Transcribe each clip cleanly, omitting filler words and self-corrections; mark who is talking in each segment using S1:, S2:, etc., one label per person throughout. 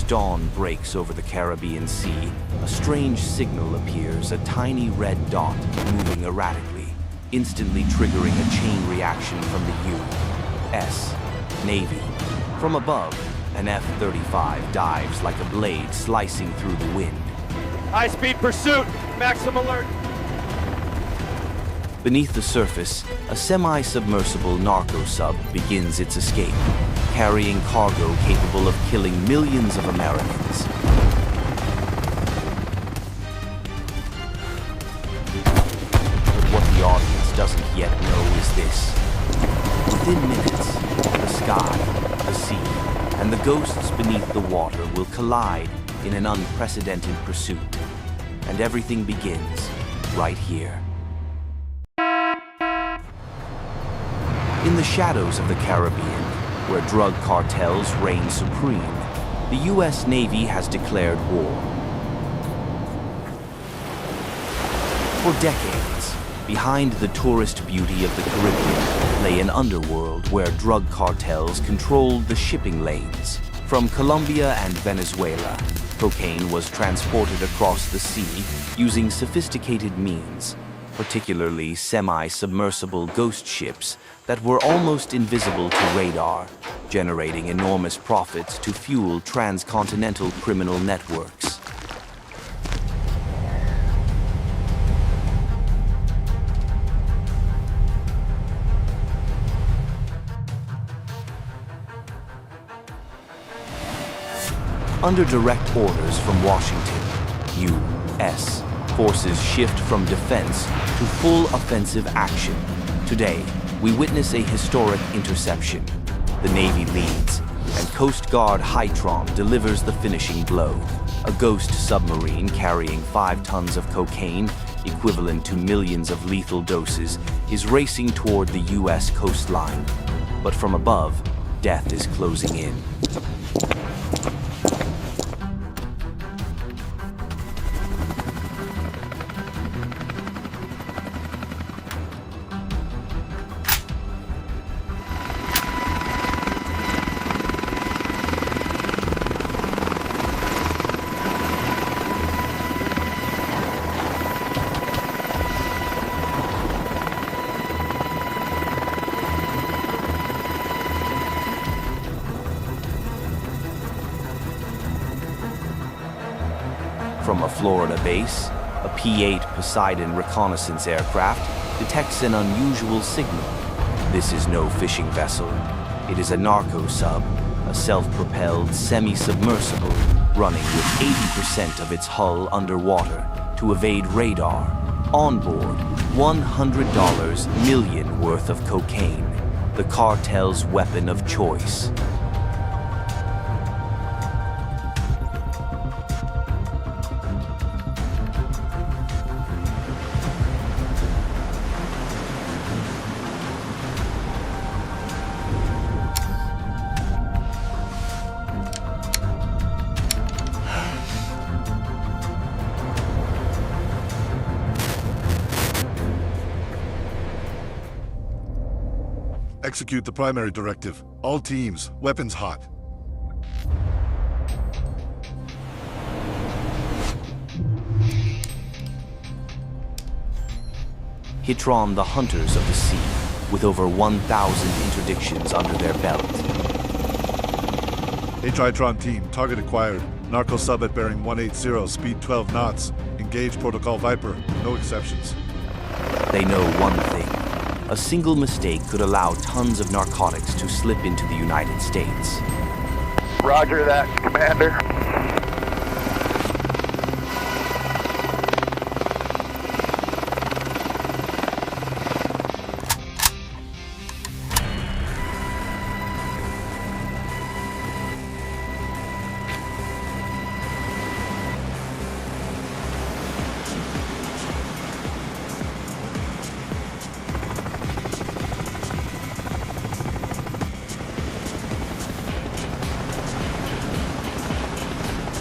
S1: As dawn breaks over the Caribbean Sea, a strange signal appears, a tiny red dot moving erratically, instantly triggering a chain reaction from the U.S. Navy. From above, an F-35 dives like a blade slicing through the wind.
S2: High-speed pursuit! Maximum alert!
S1: Beneath the surface, a semi-submersible narco-sub begins its escape, carrying cargo capable of killing millions of Americans. But what the audience doesn't yet know is this. Within minutes, the sky, the sea, and the ghosts beneath the water will collide in an unprecedented pursuit. And everything begins right here. In the shadows of the Caribbean, where drug cartels reign supreme, the U.S. Navy has declared war. For decades, behind the tourist beauty of the Caribbean lay an underworld where drug cartels controlled the shipping lanes. From Colombia and Venezuela, cocaine was transported across the sea using sophisticated means, particularly semi-submersible ghost ships that were almost invisible to radar, generating enormous profits to fuel transcontinental criminal networks. Under direct orders from Washington, U.S. forces shift from defense to full offensive action. Today, we witness a historic interception. The Navy leads, and Coast Guard HITRON delivers the finishing blow. A ghost submarine carrying 5 tons of cocaine, equivalent to millions of lethal doses, is racing toward the U.S. coastline. But from above, death is closing in. From a Florida base, a P-8 Poseidon reconnaissance aircraft detects an unusual signal. This is no fishing vessel. It is a narco-sub, a self-propelled semi-submersible running with 80% of its hull underwater to evade radar. On board, $100 million worth of cocaine, the cartel's weapon of choice.
S3: Execute the primary directive. All teams, weapons hot.
S1: HITRON, the hunters of the sea, with over 1,000 interdictions under their belt.
S3: HITRON team, target acquired. Narco-sub at bearing 180, speed 12 knots. Engage Protocol Viper, no exceptions.
S1: They know one thing. A single mistake could allow tons of narcotics to slip into the United States.
S2: Roger that, Commander.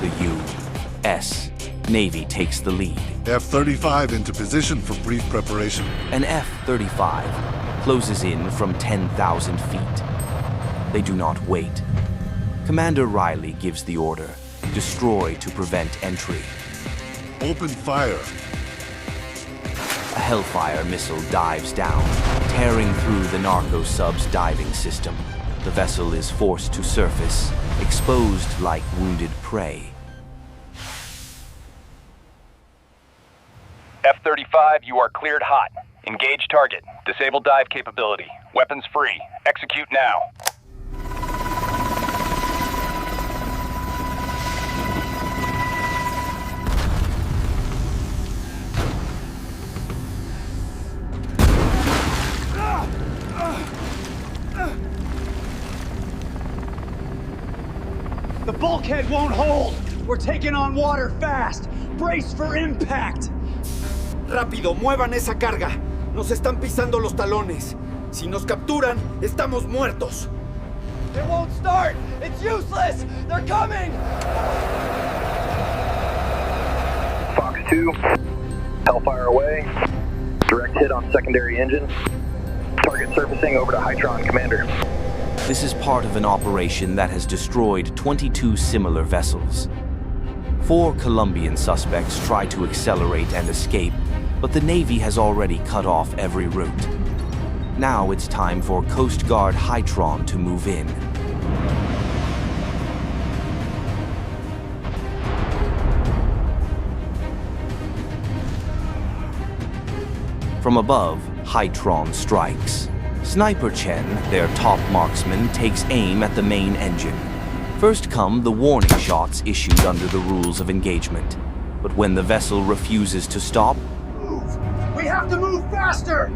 S1: The U.S. Navy takes the lead.
S3: F-35 into position for brief preparation.
S1: An F-35 closes in from 10,000 feet. They do not wait. Commander Riley gives the order. destroy to prevent entry.
S3: Open fire.
S1: A Hellfire missile dives down, tearing through the narco-sub's diving system. The vessel is forced to surface, exposed like wounded prey.
S4: F-35, you are cleared hot. Engage target. Disable dive capability. Weapons free. Execute now.
S5: The bulkhead won't hold! We're taking on water fast! Brace for impact!
S6: Rápido, muevan esa carga. Nos están pisando los talones. Si nos capturan, estamos muertos.
S5: It won't start! It's useless! They're coming!
S2: Fox 2, Hellfire away. Direct hit on secondary engine. Target surfacing over to HITRON, Commander.
S1: This is part of an operation that has destroyed 22 similar vessels. 4 Colombian suspects try to accelerate and escape, but the Navy has already cut off every route. Now it's time for Coast Guard HITRON to move in. From above, HITRON strikes. Sniper Chen, their top marksman, takes aim at the main engine. First come the warning shots issued under the rules of engagement. But when the vessel refuses to stop,
S5: Move! We have to move faster!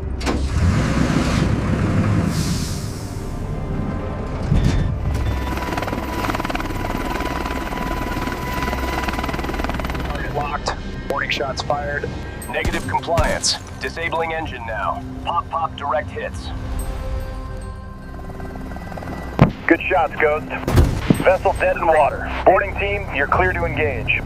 S4: Target locked. Warning shots fired. Negative compliance. Disabling engine now. Pop, direct hits.
S2: Good shots, Ghost. Vessel dead in water. Boarding team, you're clear to engage.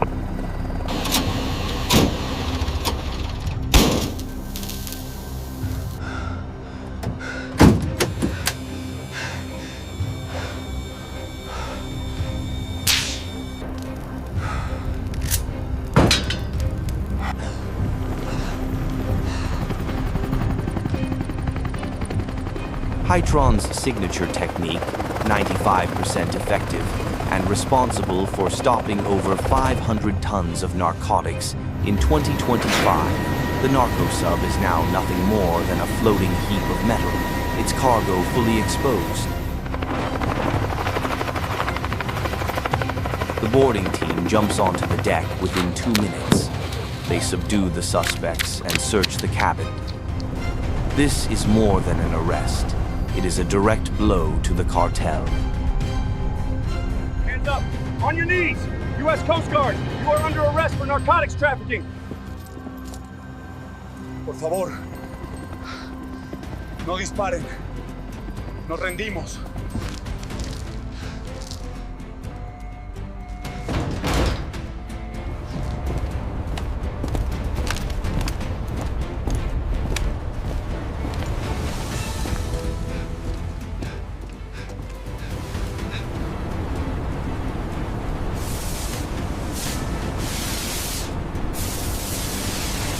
S1: HITRON's signature technique, 95% effective, and responsible for stopping over 500 tons of narcotics in 2025, the narco-sub is now nothing more than a floating heap of metal, its cargo fully exposed. The boarding team jumps onto the deck within 2 minutes. They subdue the suspects and search the cabin. This is more than an arrest. It is a direct blow to the cartel.
S2: Hands up! On your knees! U.S. Coast Guard, you are under arrest for narcotics trafficking.
S5: Por favor. No disparen. Nos rendimos.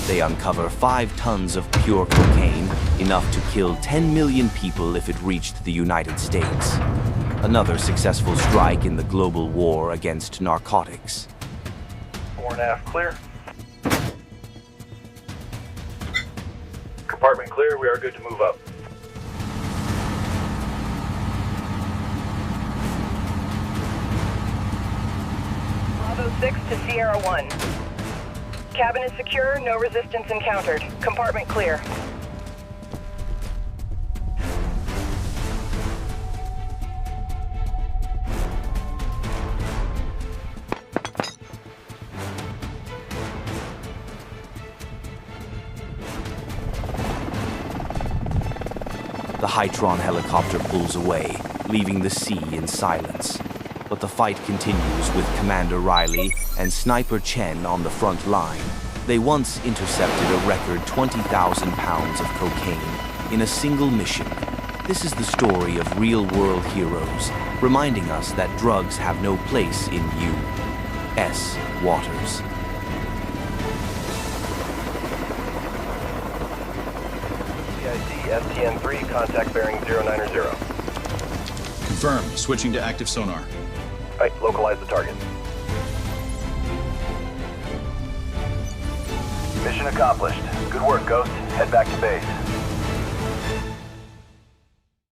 S1: They uncover 5 tons of pure cocaine, enough to kill 10 million people if it reached the United States. Another successful strike in the global war against narcotics.
S2: 4.5 clear. Compartment clear, we are good to move up.
S7: Bravo 6 to Sierra 1. Cabin is secure, no resistance encountered. Compartment clear.
S1: The HITRON helicopter pulls away, leaving the sea in silence. But the fight continues with Commander Riley and Sniper Chen on the front line. They once intercepted a record 20,000 pounds of cocaine in a single mission. This is the story of real-world heroes, reminding us that drugs have no place in you. U.S. waters.
S2: CIC STN-3, contact bearing 090.
S8: Confirmed. Switching to active sonar.
S2: Right, localize the target. Mission accomplished. Good work, Ghost. Head back to base.